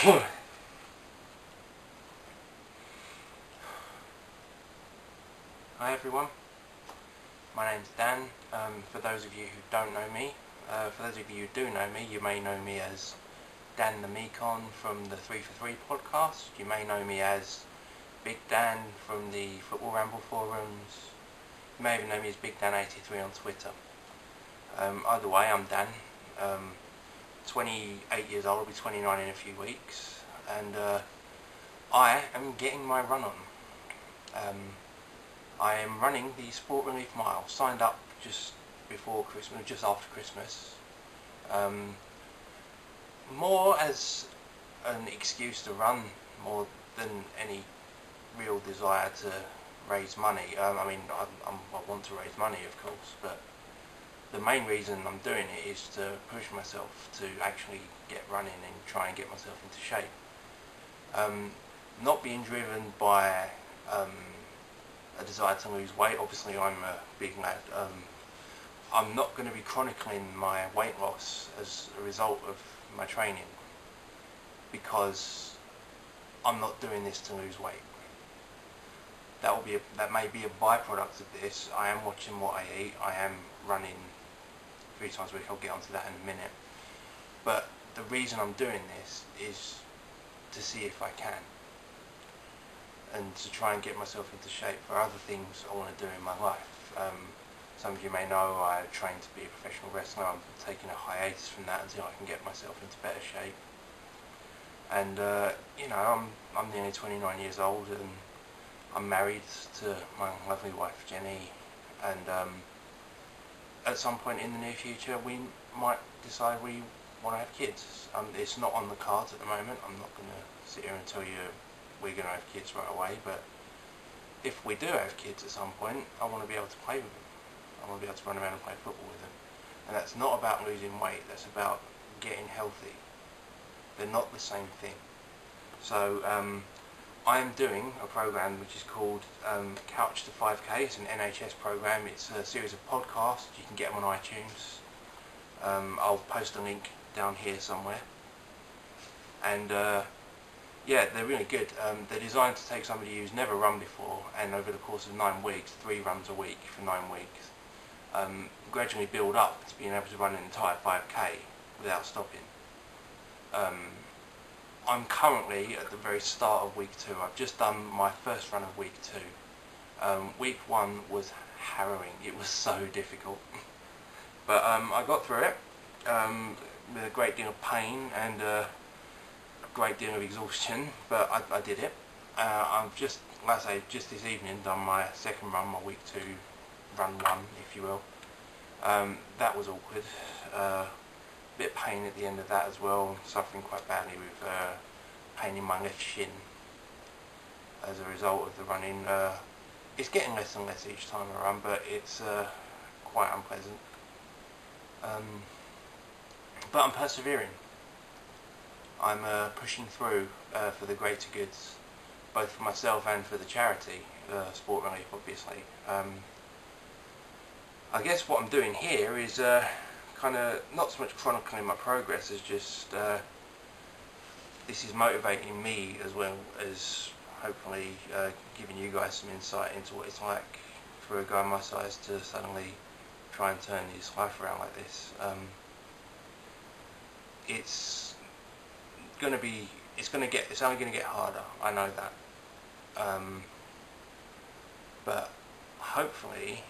Hi everyone, my name's Dan. For those of you who don't know me, for those of you who do know me, you may know me as Dan the Mekon from the 3 for 3 podcast. You may know me as Big Dan from the Football Ramble forums. You may even know me as Big Dan83 on Twitter. Either way, I'm Dan. 28 years old, I'll be 29 in a few weeks, and I am getting my run on. I am running the Sport Relief Mile, signed up just before Christmas, just after Christmas, more as an excuse to run more than any real desire to raise money. I want to raise money, of course, but the main reason I'm doing it is to push myself to actually get running and try and get myself into shape. Not being driven by a desire to lose weight. Obviously I'm a big lad. I'm not going to be chronicling my weight loss as a result of my training, because I'm not doing this to lose weight. That may be a byproduct of this. I am watching what I eat. I am running 3 times a week. I'll get onto that in a minute. But the reason I'm doing this is to see if I can, and to try and get myself into shape for other things I want to do in my life. Some of you may know I train to be a professional wrestler. I'm taking a hiatus from that until I can get myself into better shape. And I'm nearly 29 years old, and I'm married to my lovely wife Jenny, and at some point in the near future we might decide we want to have kids. It's not on the cards at the moment. I'm not going to sit here and tell you we're going to have kids right away, but if we do have kids at some point, I want to be able to play with them. I want to be able to run around and play football with them. And that's not about losing weight, that's about getting healthy. They're not the same thing. So I am doing a program which is called Couch to 5K. It's an NHS program. It's a series of podcasts. You can get them on iTunes. I'll post a link down here somewhere. And yeah, they're really good. They're designed to take somebody who's never run before, and over the course of 9 weeks, 3 runs a week for 9 weeks, gradually build up to being able to run an entire 5K without stopping. I'm currently at the very start of week 2. I've just done my first run of week 2. Week 1 was harrowing. It was so difficult. But I got through it with a great deal of pain and a great deal of exhaustion, but I did it. I've just, like I say, just this evening done my second run, my week 2 run 1, if you will. That was awkward. Bit of pain at the end of that as well, suffering quite badly with pain in my left shin as a result of the running. It's getting less and less each time I run, but it's quite unpleasant. But I'm persevering. I'm pushing through for the greater goods, both for myself and for the charity, Sport Relief, obviously. I guess what I'm doing here is kind of not so much chronicling my progress as just this is motivating me, as well as hopefully giving you guys some insight into what it's like for a guy my size to suddenly try and turn his life around like this. It's only going to get harder. I know that. But hopefully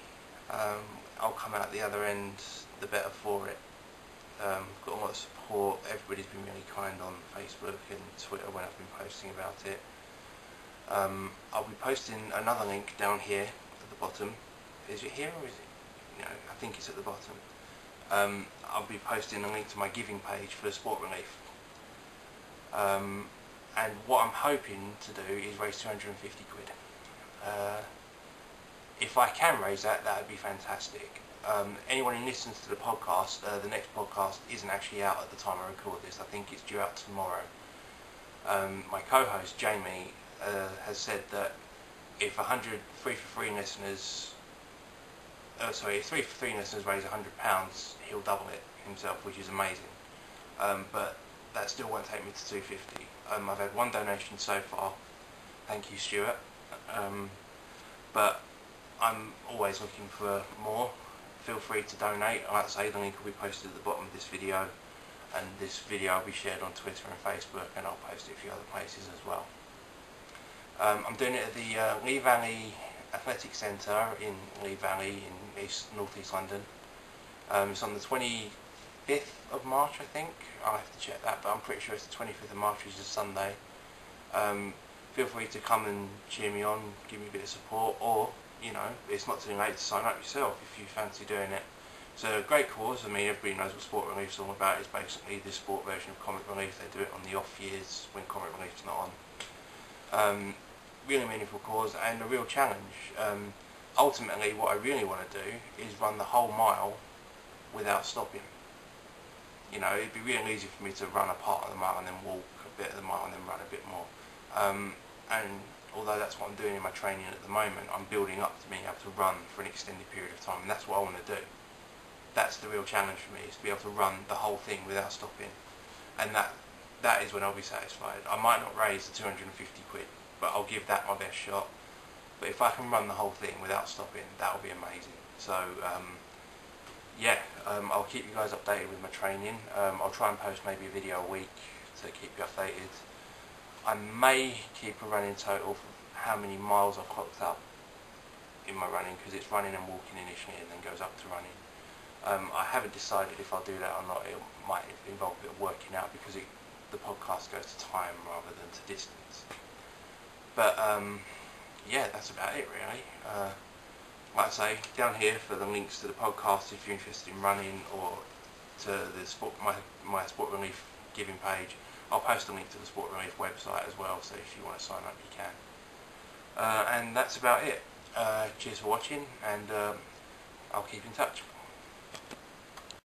I'll come out the other end the better for it. Got a lot of support. Everybody's been really kind on Facebook and Twitter when I've been posting about it. I'll be posting another link down here at the bottom. Is it here or is it? No, I think it's at the bottom. I'll be posting a link to my giving page for Sport Relief. And what I'm hoping to do is raise 250 quid. If I can raise that, that would be fantastic. Anyone who listens to the podcast, the next podcast isn't actually out at the time I record this. I think it's due out tomorrow. My co-host Jamie has said that if 100 3 for 3 listeners, if 3 for 3 listeners raise £100, he'll double it himself, which is amazing. But that still won't take me to 250. I've had one donation so far, thank you Stuart, but I'm always looking for more. Feel free to donate. Like I say, the link will be posted at the bottom of this video, and this video will be shared on Twitter and Facebook, and I'll post it a few other places as well. I'm doing it at the Lee Valley Athletic Centre in Lee Valley in North East London. It's on the 25th of March, I think. I'll have to check that, but I'm pretty sure it's the 25th of March, which is a Sunday. Feel free to come and cheer me on, give me a bit of support, or, you know, it's not too late to sign up yourself if you fancy doing it. It's a great cause. I mean, everybody knows what Sport Relief's all about. It's basically the sport version of Comic Relief. They do it on the off years when Comic Relief's not on. Really meaningful cause and a real challenge. Ultimately, what I really want to do is run the whole mile without stopping. You know, it'd be really easy for me to run a part of the mile and then walk a bit of the mile and then run a bit more. And although that's what I'm doing in my training at the moment, I'm building up to being able to run for an extended period of time, and that's what I want to do. That's the real challenge for me, is to be able to run the whole thing without stopping. And that is when I'll be satisfied. I might not raise the 250 quid, but I'll give that my best shot. But if I can run the whole thing without stopping, that'll be amazing. So yeah, I'll keep you guys updated with my training. I'll try and post maybe a video a week to keep you updated. I may keep a running total for how many miles I've clocked up in my running, because it's running and walking initially and then goes up to running. I haven't decided if I'll do that or not. It might involve a bit of working out, because the podcast goes to time rather than to distance. But yeah, that's about it really. Like I say, down here for the links to the podcast if you're interested in running, or to the my Sport Relief giving page. I'll post a link to the Sport Relief website as well, so if you want to sign up you can. And that's about it. Cheers for watching, and I'll keep in touch.